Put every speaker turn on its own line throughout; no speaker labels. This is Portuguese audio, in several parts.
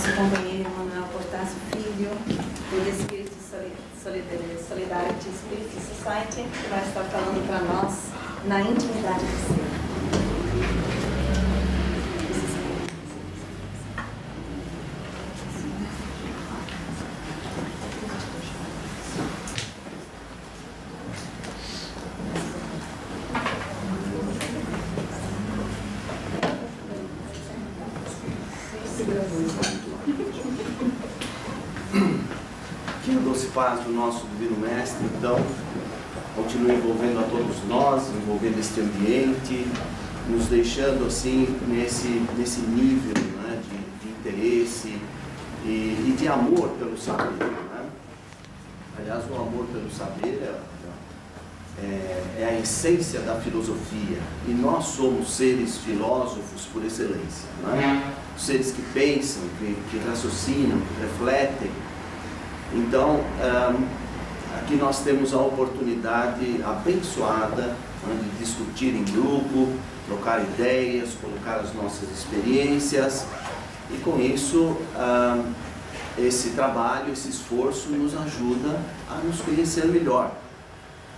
nosso companheiro Manuel Portásio Filho, do Espírito Solidarity Spirit Society, que vai estar falando para nós na intimidade do ser.
Que a doce paz do nosso Divino Mestre, então, continue envolvendo a todos nós, envolvendo este ambiente, nos deixando assim nesse nível, né, de interesse e de amor pelo saber. Né? Aliás, o amor pelo saber é a essência da filosofia, e nós somos seres filósofos por excelência. Né? Seres que pensam, que raciocinam, que refletem. Então, aqui nós temos a oportunidade abençoada, né, de discutir em grupo, trocar ideias, colocar as nossas experiências, e com isso, esse trabalho, esse esforço nos ajuda a nos conhecer melhor,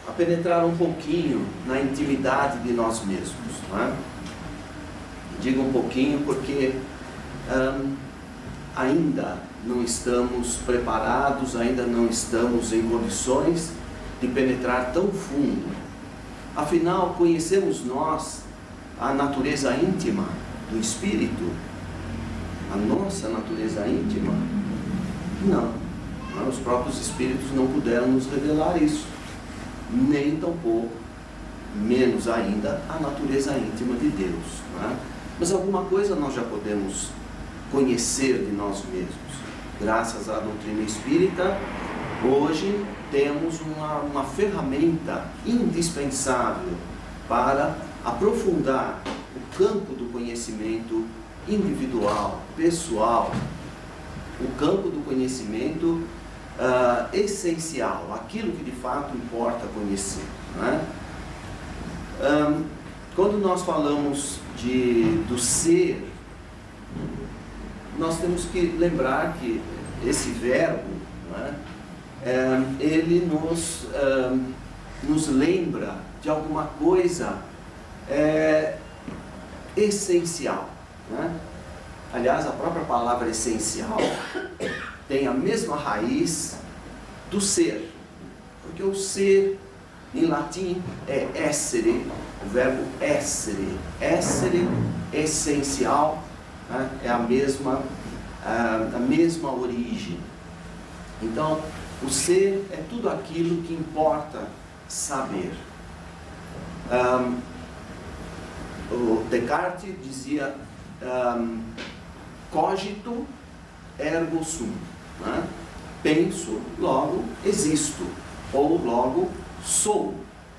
a penetrar um pouquinho na intimidade de nós mesmos. Né? Digo um pouquinho porque ainda não estamos preparados, ainda não estamos em condições de penetrar tão fundo. Afinal, conhecemos nós a natureza íntima do Espírito? A nossa natureza íntima? Não. Os próprios Espíritos não puderam nos revelar isso. Nem tampouco, menos ainda, a natureza íntima de Deus. Né? Mas alguma coisa nós já podemos conhecer de nós mesmos. Graças à doutrina espírita, hoje temos uma ferramenta indispensável para aprofundar o campo do conhecimento individual, pessoal, o campo do conhecimento essencial, aquilo que de fato importa conhecer. Né? Quando nós falamos do ser, nós temos que lembrar que esse verbo, né, ele nos lembra de alguma coisa essencial. Né? Aliás, a própria palavra essencial tem a mesma raiz do ser, porque o ser em latim é essere, o verbo essere, essencial. É a mesma origem. Então, o ser é tudo aquilo que importa saber. O Descartes dizia cogito ergo sum, né? Penso, logo existo, ou logo sou,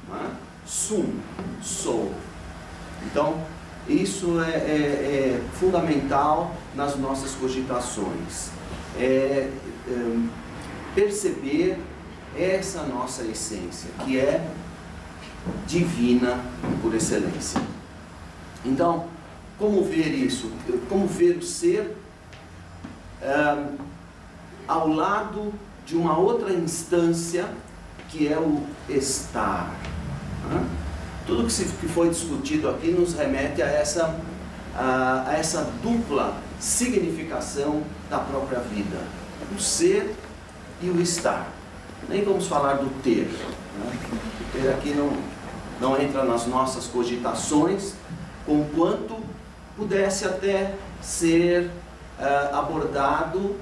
né? Sum, sou. Então, isso é fundamental nas nossas cogitações, perceber essa nossa essência, que é divina por excelência. Então, como ver isso? Como ver o ser ao lado de uma outra instância, que é o estar? Né? Tudo que foi discutido aqui nos remete a essa dupla significação da própria vida, o ser e o estar. Nem vamos falar do ter, né? O ter aqui não entra nas nossas cogitações, conquanto pudesse até ser abordado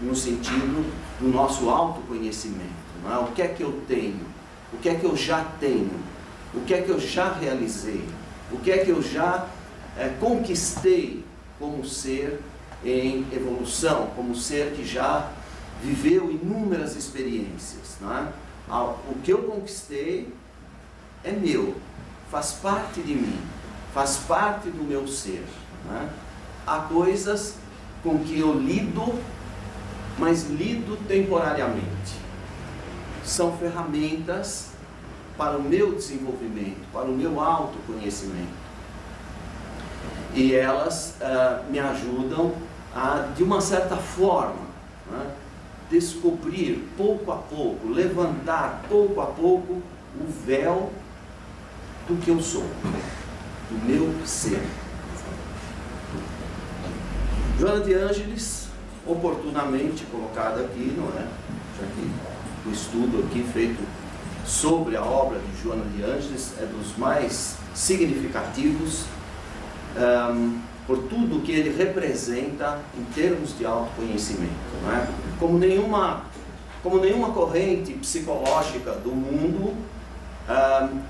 no sentido do nosso autoconhecimento. Não é? O que é que eu tenho? O que é que eu já tenho? O que é que eu já realizei? O que é que eu já conquistei como ser em evolução, como ser que já viveu inúmeras experiências? Não é? O que eu conquistei é meu, faz parte de mim, faz parte do meu ser. Não é? Há coisas com que eu lido, mas lido temporariamente. São ferramentas para o meu desenvolvimento, para o meu autoconhecimento. E elas me ajudam de uma certa forma, né, descobrir pouco a pouco, levantar pouco a pouco o véu do que eu sou, do meu ser. Joana de Ângeles, oportunamente colocada aqui, não é? Já que o estudo aqui feito sobre a obra de Joana de Ângeles é dos mais significativos, por tudo que ele representa em termos de autoconhecimento, não é? Como nenhuma corrente psicológica do mundo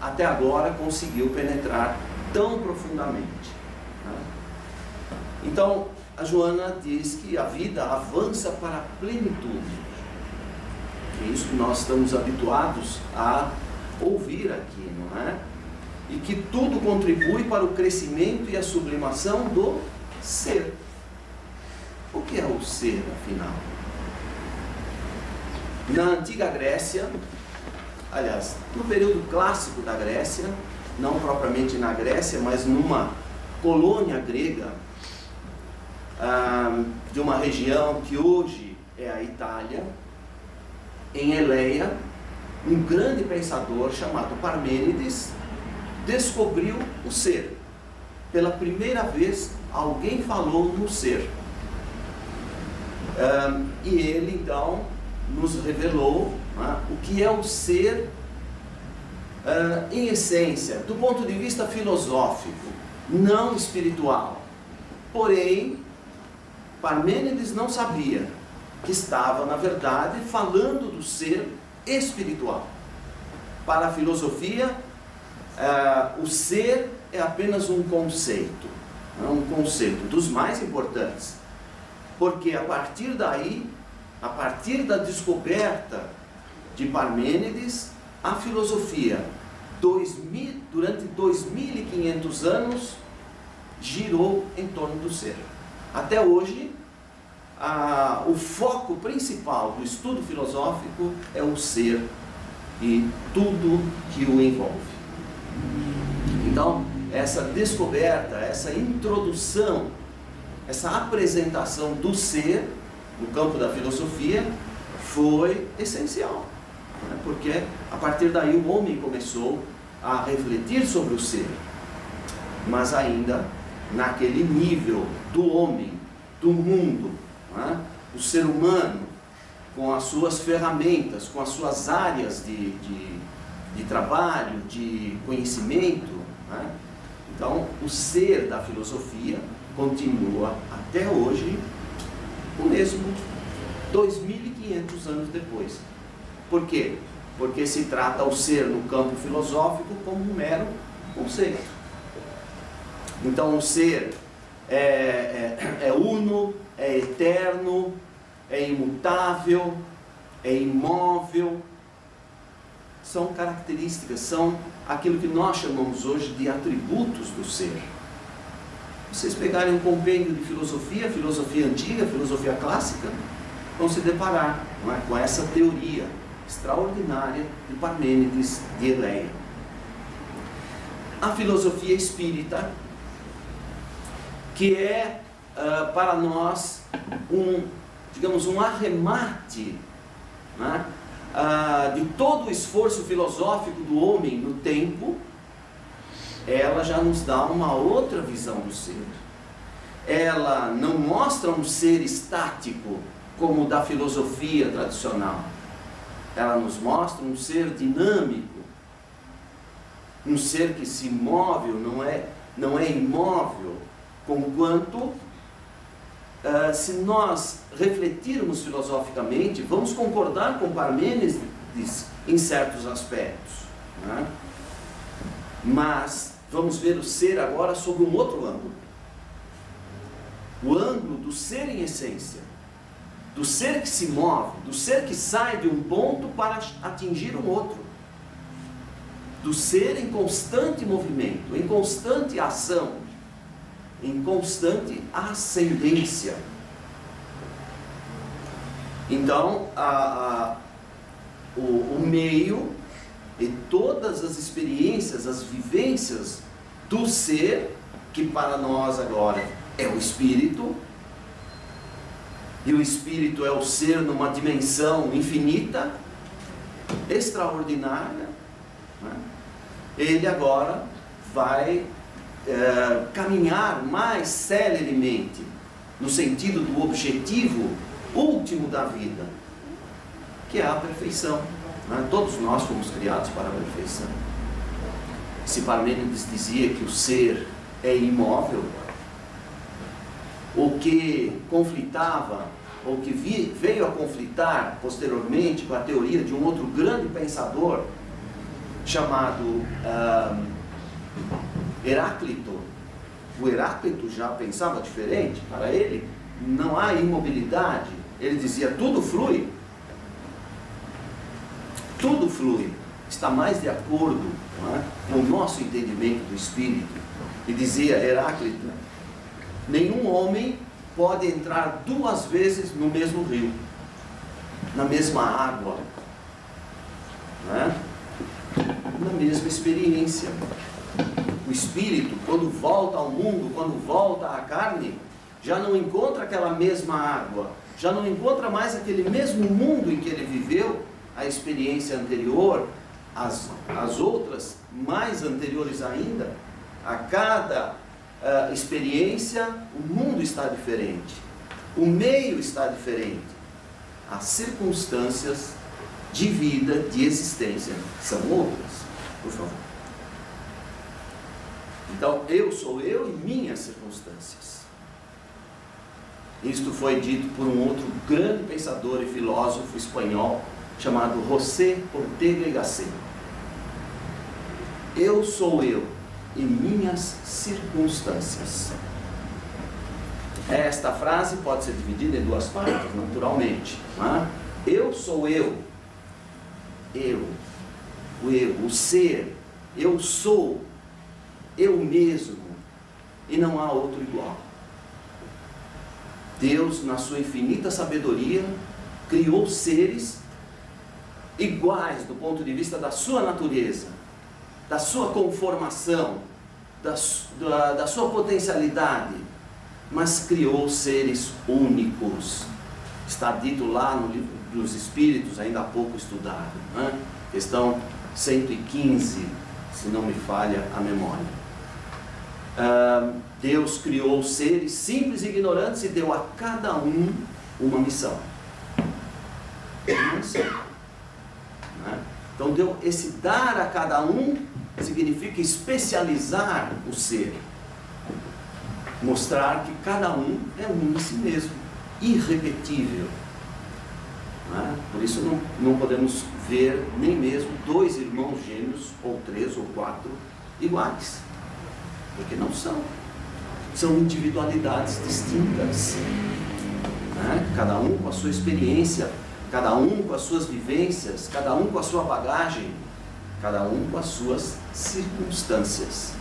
até agora conseguiu penetrar tão profundamente, não é? Então, a Joana diz que a vida avança para a plenitude. É isso que nós estamos habituados a ouvir aqui, não é? E que tudo contribui para o crescimento e a sublimação do ser. O que é o ser, afinal? Na antiga Grécia, aliás, no período clássico da Grécia, não propriamente na Grécia, mas numa colônia grega, de uma região que hoje é a Itália, em Eleia, um grande pensador chamado Parmênides descobriu o ser. Pela primeira vez, alguém falou no ser. E ele, então, nos revelou, né, o que é o ser em essência, do ponto de vista filosófico, não espiritual. Porém, Parmênides não sabia que estava, na verdade, falando do ser espiritual. Para a filosofia, o ser é apenas um conceito dos mais importantes, porque a partir daí, a partir da descoberta de Parmênides, a filosofia, durante 2500 anos, girou em torno do ser. Até hoje, o foco principal do estudo filosófico é o ser e tudo que o envolve. Então, essa descoberta, essa introdução, essa apresentação do ser no campo da filosofia foi essencial, né? Porque a partir daí o homem começou a refletir sobre o ser, mas ainda naquele nível do homem, do mundo, né? O ser humano com as suas ferramentas, com as suas áreas de trabalho, de conhecimento, né? Então, o ser da filosofia continua até hoje o mesmo 2500 anos depois. Por quê? Porque se trata o ser no campo filosófico como um mero conceito. Então, o ser é uno, é eterno, é imutável, é imóvel. São características, são aquilo que nós chamamos hoje de atributos do ser. Vocês pegarem um compêndio de filosofia antiga, filosofia clássica, vão se deparar, não é, com essa teoria extraordinária de Parmênides de Eleia. A filosofia espírita, que é para nós um arremate, né, de todo o esforço filosófico do homem no tempo, ela já nos dá uma outra visão do ser. Ela não mostra um ser estático como o da filosofia tradicional. Ela nos mostra um ser dinâmico, um ser que se move, não é imóvel, conquanto se nós refletirmos filosoficamente, vamos concordar com Parmênides em certos aspectos, né? Mas vamos ver o ser agora sob um outro ângulo. O ângulo do ser em essência, do ser que se move, do ser que sai de um ponto para atingir um outro, do ser em constante movimento, em constante ação, em constante ascendência. Então, o meio e todas as experiências, as vivências do ser, que para nós agora é o espírito, e o Espírito é o ser numa dimensão infinita, extraordinária, né? Ele agora vai caminhar mais celeremente no sentido do objetivo último da vida, que é a perfeição, né? Todos nós fomos criados para a perfeição. Se Parmênides dizia que o ser é imóvel, o que conflitava, ou que veio a conflitar posteriormente com a teoria de um outro grande pensador chamado Heráclito. O Heráclito já pensava diferente. Para ele não há imobilidade. Ele dizia: tudo flui, tudo flui. Está mais de acordo, não é, com o nosso entendimento do Espírito. E dizia Heráclito: nenhum homem pode entrar duas vezes no mesmo rio, na mesma água, né? Na mesma experiência. O Espírito, quando volta ao mundo, quando volta à carne, já não encontra aquela mesma água, já não encontra mais aquele mesmo mundo em que ele viveu, a experiência anterior, as outras mais anteriores ainda. A cada experiência, o mundo está diferente, o meio está diferente, as circunstâncias de vida, de existência são outras. Por favor. Então, eu sou eu e minhas circunstâncias. Isto foi dito por um outro grande pensador e filósofo espanhol chamado José Ortega y Gasset. Eu sou eu e minhas circunstâncias. Esta frase pode ser dividida em duas partes, naturalmente, né? Eu sou eu, o ser, eu sou eu mesmo, e não há outro igual. Deus, na sua infinita sabedoria, criou seres iguais do ponto de vista da sua natureza, da sua conformação, da sua potencialidade, mas criou seres únicos. Está dito lá no livro dos Espíritos, ainda há pouco estudado, né? Questão 115, se não me falha a memória. Deus criou seres simples e ignorantes e deu a cada um uma missão. Uma missão, né? Então deu esse dar a cada um significa especializar o ser, mostrar que cada um é um em si mesmo, irrepetível, né? Por isso não podemos ver nem mesmo dois irmãos gêmeos, ou três ou quatro iguais, porque não são. São individualidades distintas, né? Cada um com a sua experiência, cada um com as suas vivências, cada um com a sua bagagem, cada um com as suas circunstâncias.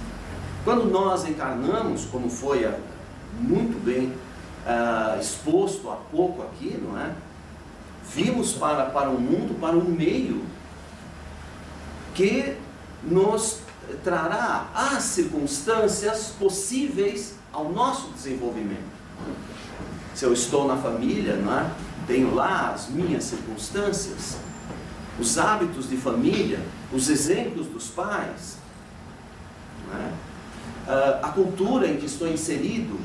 Quando nós encarnamos, como foi muito bem exposto há pouco aqui, não é? Vimos para um mundo, para um meio que nos trará as circunstâncias possíveis ao nosso desenvolvimento. Se eu estou na família, não é? Tenho lá as minhas circunstâncias, os hábitos de família, os exemplos dos pais, não é? A cultura em que estou inserido,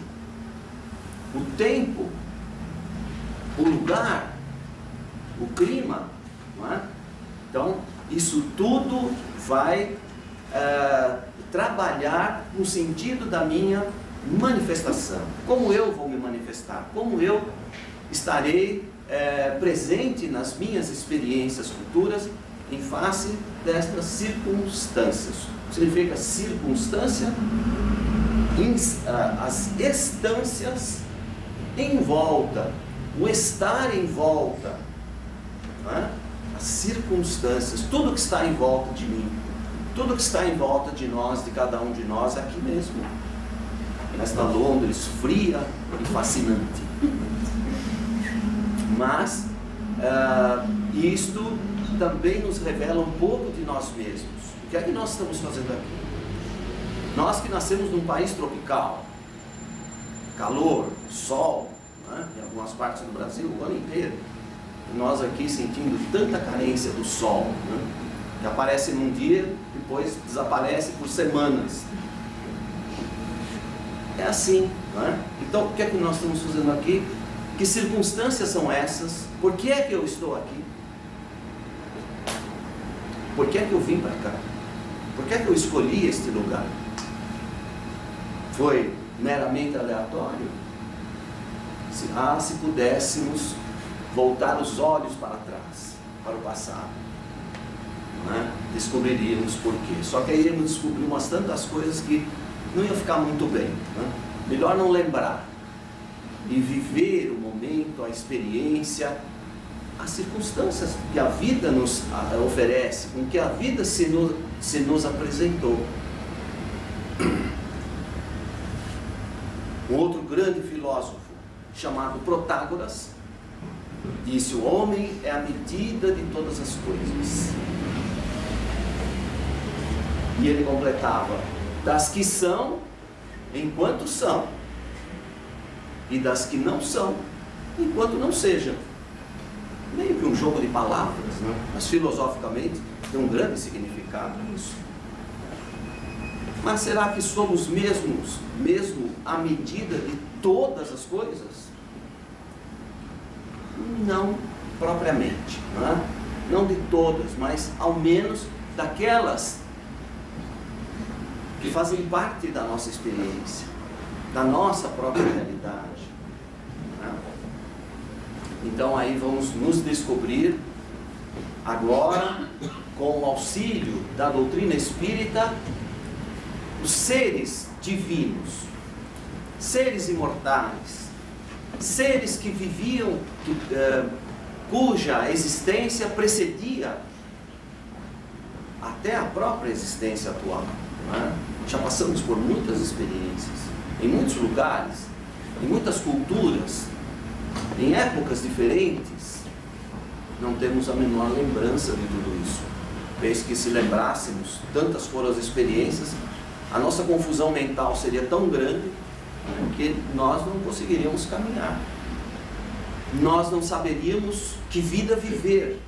o tempo, o lugar, o clima, não é? Então, isso tudo vai trabalhar no sentido da minha manifestação. Como eu vou me manifestar? Como eu estarei presente nas minhas experiências futuras em face destas circunstâncias? Significa circunstância, as estâncias em volta, o estar em volta, não é? As circunstâncias, tudo que está em volta de mim, tudo que está em volta de nós, de cada um de nós, aqui mesmo, nesta Londres fria e fascinante. Mas isto também nos revela um pouco de nós mesmos. O que é que nós estamos fazendo aqui? Nós que nascemos num país tropical, calor, sol, né? Em algumas partes do Brasil, o ano inteiro. E nós aqui sentindo tanta carência do sol, né? Que aparece num dia, depois desaparece por semanas. É assim, né? Então, o que é que nós estamos fazendo aqui? Que circunstâncias são essas? Por que é que eu estou aqui? Por que é que eu vim para cá? Por que é que eu escolhi este lugar? Foi meramente aleatório? Se pudéssemos voltar os olhos para trás, para o passado, né? Descobriríamos por quê. Só que aí iríamos descobrir umas tantas coisas que não ia ficar muito bem, né? Melhor não lembrar e viver o momento, a experiência, as circunstâncias que a vida nos oferece, com que a vida se nos apresentou. Um outro grande filósofo, chamado Protágoras, disse: o homem é a medida de todas as coisas. E ele completava: das que são, enquanto são, e das que não são, enquanto não sejam. Meio que um jogo de palavras, né? Mas filosoficamente tem um grande significado nisso. Mas será que somos mesmo à medida de todas as coisas? Não propriamente, né? Não de todas, mas ao menos daquelas que fazem parte da nossa experiência, da nossa própria realidade, né? Então aí vamos nos descobrir agora, com o auxílio da doutrina espírita, os seres divinos, seres imortais, seres que viviam, cuja existência precedia até a própria existência atual, né? Já passamos por muitas experiências, em muitos lugares, em muitas culturas, em épocas diferentes. Não temos a menor lembrança de tudo isso. Desde que se lembrássemos, tantas foram as experiências, a nossa confusão mental seria tão grande, né, que nós não conseguiríamos caminhar. Nós não saberíamos que vida viver.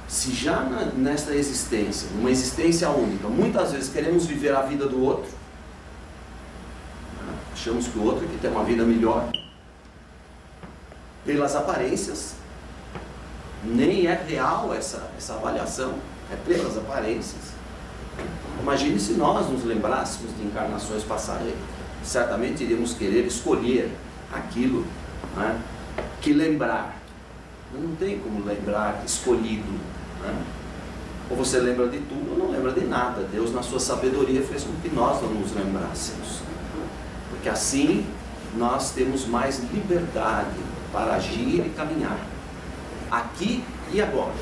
Se já nesta existência, numa existência única, muitas vezes queremos viver a vida do outro, né? Achamos que o outro é que tem uma vida melhor, pelas aparências, nem é real essa avaliação, é pelas aparências. Imagine se nós nos lembrássemos de encarnações passadas, certamente iríamos querer escolher aquilo, né, que lembrar. Não tem como lembrar escolhido, né? Ou você lembra de tudo ou não lembra de nada. Deus, na sua sabedoria, fez com que nós não nos lembrássemos, porque assim nós temos mais liberdade para agir e caminhar aqui e agora.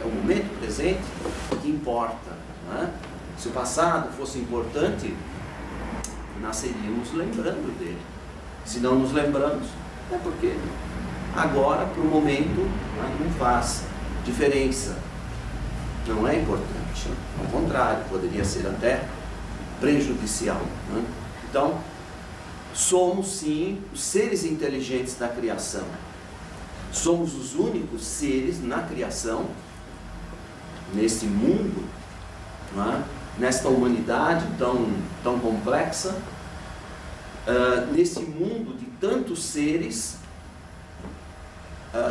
É o momento presente que importa, né? Se o passado fosse importante, nasceríamos lembrando dele. Se não nos lembramos, é porque agora, para o momento, não faz diferença, não é importante. Ao contrário, poderia ser até prejudicial, né? Então, somos sim os seres inteligentes da criação. Somos os únicos seres na criação, neste mundo, né? Nesta humanidade tão complexa, nesse mundo de tantos seres,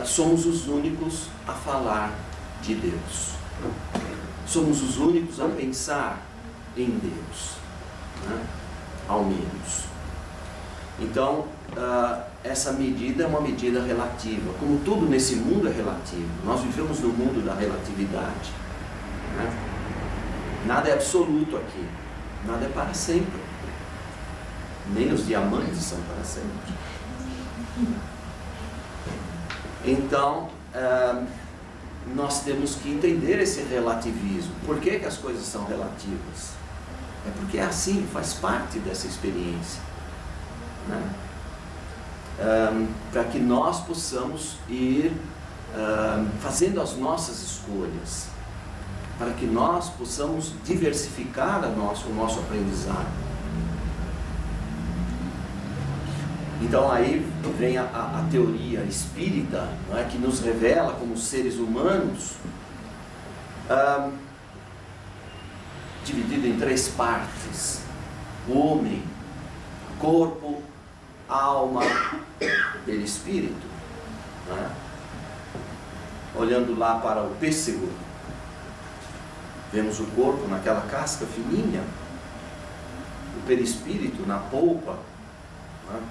somos os únicos a falar de Deus. Somos os únicos a pensar em Deus, né? Ao menos. Então, essa medida é uma medida relativa. Como tudo nesse mundo é relativo. Nós vivemos no mundo da relatividade, né? Nada é absoluto aqui. Nada é para sempre. Nem os diamantes são para sempre. Então, nós temos que entender esse relativismo. Por que as coisas são relativas? É porque é assim, faz parte dessa experiência, né? Para que nós possamos ir fazendo as nossas escolhas, para que nós possamos diversificar o nosso aprendizado. Então aí vem a teoria espírita, não é, que nos revela como seres humanos, dividido em 3 partes: o homem, corpo, alma, perispírito, não é? Olhando lá para o pêssego, vemos o corpo naquela casca fininha, o perispírito na polpa, não é?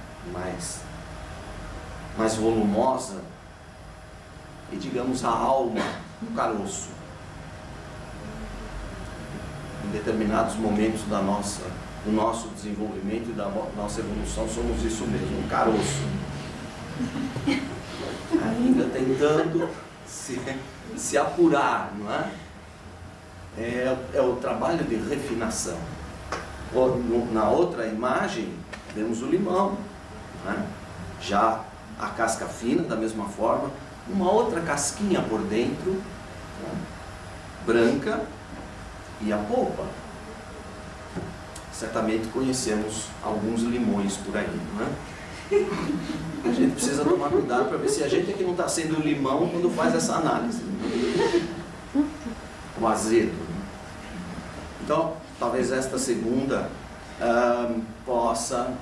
mais volumosa, e digamos a alma no caroço. Em determinados momentos do nosso desenvolvimento e da nossa evolução, somos isso mesmo, um caroço. Ainda tentando se apurar, não é? É o trabalho de refinação. Na outra imagem, vemos o limão, não é? Já a casca fina, da mesma forma, uma outra casquinha por dentro, não é? Branca, e a polpa. Certamente conhecemos alguns limões por aí, não é? A gente precisa tomar cuidado para ver se a gente é que não está sendo limão quando faz essa análise. O azedo. Então, talvez esta segunda possa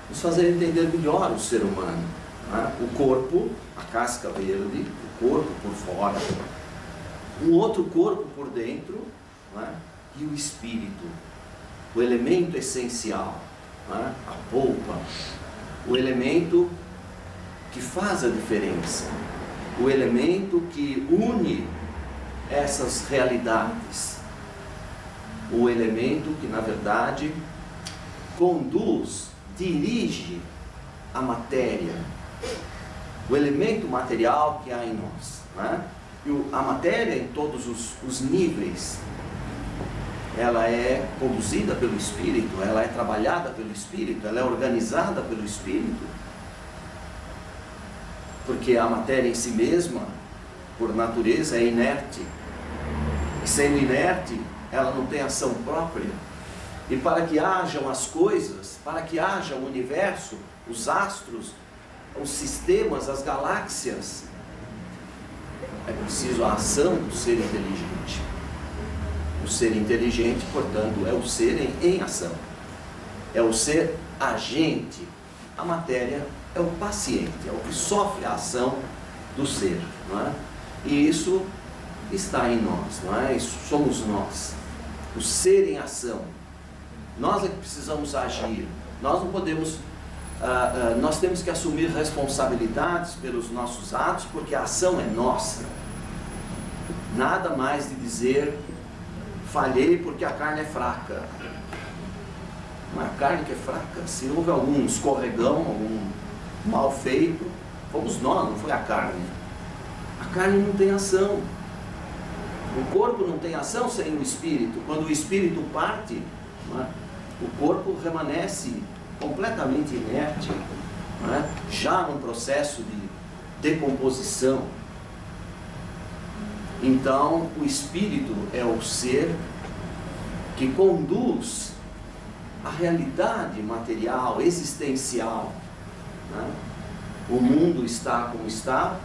nos fazer entender melhor o ser humano, não é? O corpo, a casca verde, o corpo por fora, um outro corpo por dentro, não é? E o espírito, o elemento essencial, não é? A polpa, o elemento que faz a diferença, o elemento que une essas realidades, o elemento que na verdade conduz, dirige a matéria, o elemento material que há em nós, não é? E a matéria em todos os níveis, ela é conduzida pelo Espírito, ela é trabalhada pelo Espírito, ela é organizada pelo Espírito, porque a matéria em si mesma, por natureza, é inerte, e sendo inerte, ela não tem ação própria, e para que hajam as coisas, para que haja o universo, os astros, os sistemas, as galáxias, é preciso a ação do ser inteligente. O ser inteligente, portanto, é o ser em ação, é o ser agente. A matéria é o paciente, é o que sofre a ação do ser, não é? E isso está em nós, não é? Isso somos nós, o ser em ação. Nós é que precisamos agir, nós não podemos, nós temos que assumir responsabilidades pelos nossos atos, porque a ação é nossa. Nada mais de dizer: falhei porque a carne é fraca. Não é a carne que é fraca. Se houve algum escorregão, algum mal feito, fomos nós, não foi a carne. A carne não tem ação. O corpo não tem ação sem o espírito. Quando o espírito parte, não é? O corpo permanece completamente inerte, não é? Já num processo de decomposição. Então, o espírito é o ser que conduz a realidade material, existencial, né? O mundo está como está,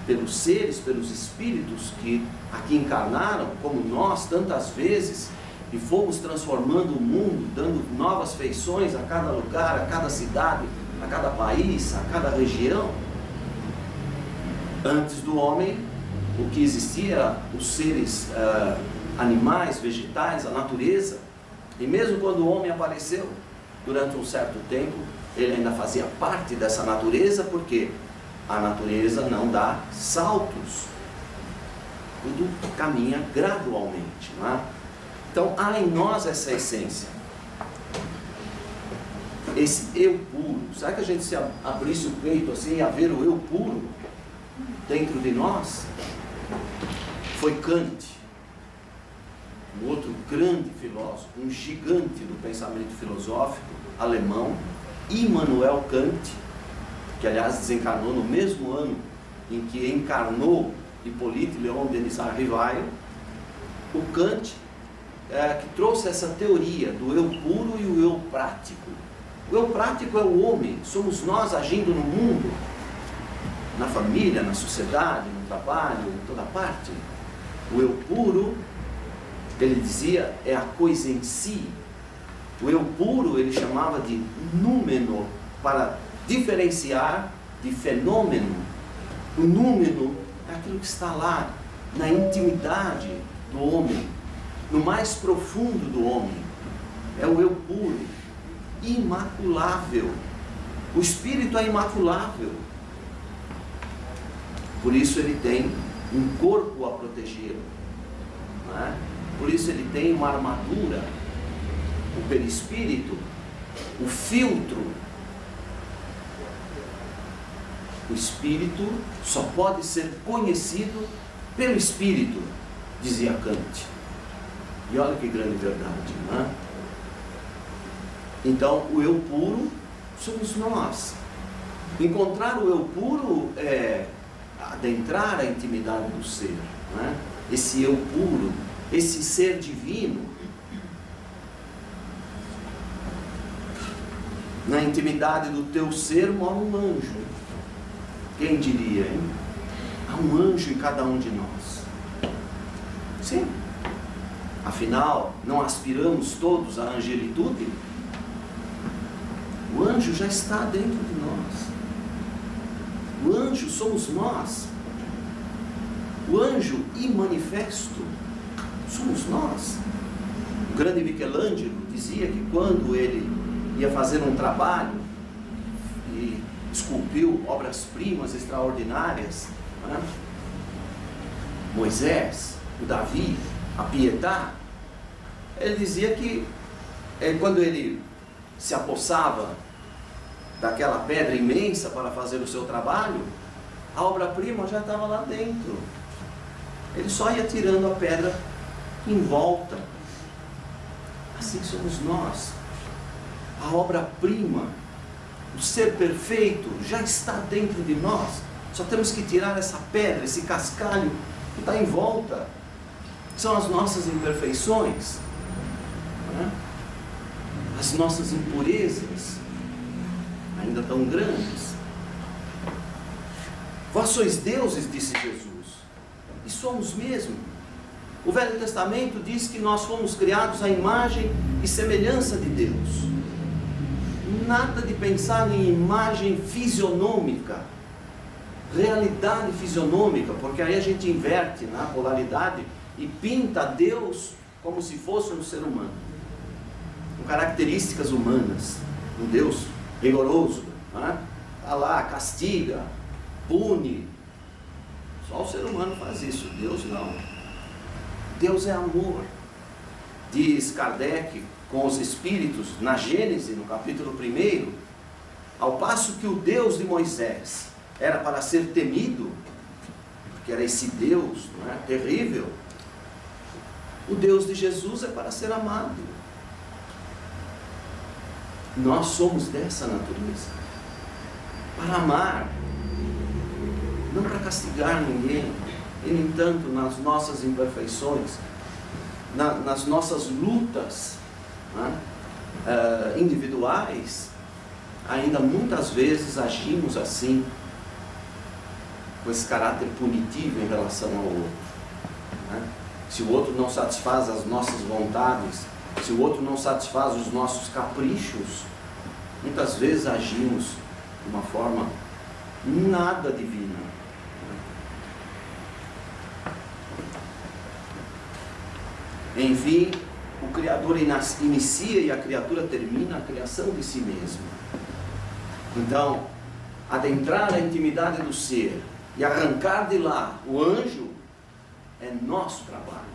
pelos seres, pelos espíritos que aqui encarnaram, como nós, tantas vezes, e fomos transformando o mundo, dando novas feições a cada lugar, a cada cidade, a cada país, a cada região. Antes do homem, o que existia era os seres animais, vegetais, a natureza. E mesmo quando o homem apareceu, durante um certo tempo, ele ainda fazia parte dessa natureza, porque a natureza não dá saltos. Tudo caminha gradualmente, não é? Então há em nós essa essência, esse eu puro. Será que a gente se abrisse o peito assim, ia ver o eu puro dentro de nós? Foi Kant, um outro grande filósofo, um gigante do pensamento filosófico alemão, Immanuel Kant, que aliás desencarnou no mesmo ano em que encarnou Hippolyte Léon Denis Rivail. O Kant que trouxe essa teoria do eu puro e o eu prático. O eu prático é o homem, somos nós agindo no mundo, na família, na sociedade, no trabalho, em toda parte. O eu puro, ele dizia, é a coisa em si. O eu puro ele chamava de númeno, para diferenciar de fenômeno. O númeno é aquilo que está lá, na intimidade do homem, no mais profundo do homem. É o eu puro, imaculável. O espírito é imaculável. Por isso ele tem um corpo a protegê-lo, não é? Por isso ele tem uma armadura, o perispírito, o filtro. O espírito só pode ser conhecido pelo espírito, dizia Kant. E olha que grande verdade, não é? Então, o eu puro somos nós. Encontrar o eu puro é adentrar a intimidade do ser, não é? Esse eu puro, esse ser divino. Na intimidade do teu ser mora um anjo. Quem diria, hein? Há um anjo em cada um de nós. Sim. Afinal, não aspiramos todos à angelitude? O anjo já está dentro de nós. O anjo somos nós. O anjo imanifesto somos nós. O grande Michelangelo dizia que quando ele ia fazer um trabalho e esculpiu obras-primas extraordinárias, né? Moisés, o Davi, a Pietà, ele dizia que quando ele se apossava daquela pedra imensa para fazer o seu trabalho, a obra-prima já estava lá dentro. Ele só ia tirando a pedra em volta. Assim somos nós. A obra-prima, o ser perfeito já está dentro de nós. Só temos que tirar essa pedra, esse cascalho que está em volta. São as nossas imperfeições, né? As nossas impurezas, ainda tão grandes. Vós sois deuses, disse Jesus, e somos mesmo. O Velho Testamento diz que nós fomos criados à imagem e semelhança de Deus. Nada de pensar em imagem fisionômica, realidade fisionômica, porque aí a gente inverte na polaridade e pinta Deus como se fosse um ser humano, com características humanas, um Deus rigoroso, né? Está lá, castiga, pune. Só o ser humano faz isso, Deus não. Deus é amor. Diz Kardec com os espíritos na Gênesis, no capítulo 1, ao passo que o Deus de Moisés era para ser temido, porque era esse Deus, não é? Terrível, o Deus de Jesus é para ser amado. Nós somos dessa natureza, para amar, não para castigar ninguém. E, no entanto, nas nossas imperfeições, nas nossas lutas, né, individuais, ainda muitas vezes agimos assim, com esse caráter punitivo em relação ao outro, né? Se o outro não satisfaz as nossas vontades, se o outro não satisfaz os nossos caprichos, muitas vezes agimos de uma forma nada divina. Enfim, o Criador inicia e a criatura termina a criação de si mesmo. Então, adentrar a intimidade do ser e arrancar de lá o anjo é nosso trabalho.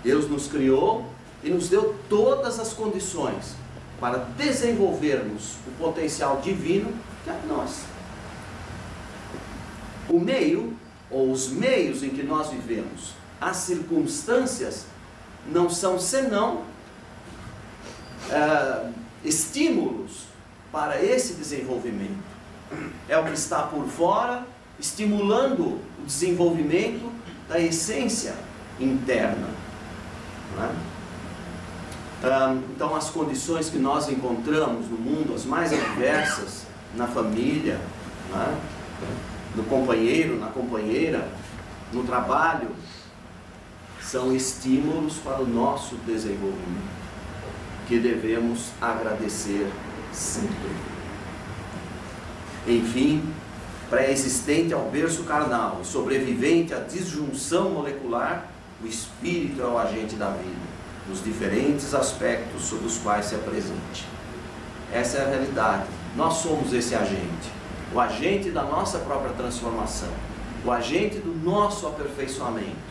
Deus nos criou e nos deu todas as condições para desenvolvermos o potencial divino que é nós. O meio, ou os meios em que nós vivemos, as circunstâncias, não são senão estímulos para esse desenvolvimento. É o que está por fora, estimulando o desenvolvimento da essência interna, não é? Então, as condições que nós encontramos no mundo, as mais adversas, na família, né? No companheiro, na companheira, no trabalho, são estímulos para o nosso desenvolvimento, que devemos agradecer sempre. Enfim, pré-existente ao berço carnal e sobrevivente à disjunção molecular, o espírito é o agente da vida, nos diferentes aspectos sobre os quais se apresente. Essa é a realidade. Nós somos esse agente, o agente da nossa própria transformação, o agente do nosso aperfeiçoamento,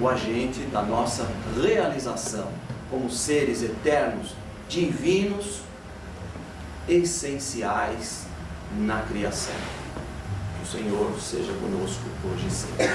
o agente da nossa realização como seres eternos, divinos, essenciais na criação. Que o Senhor seja conosco hoje e sempre.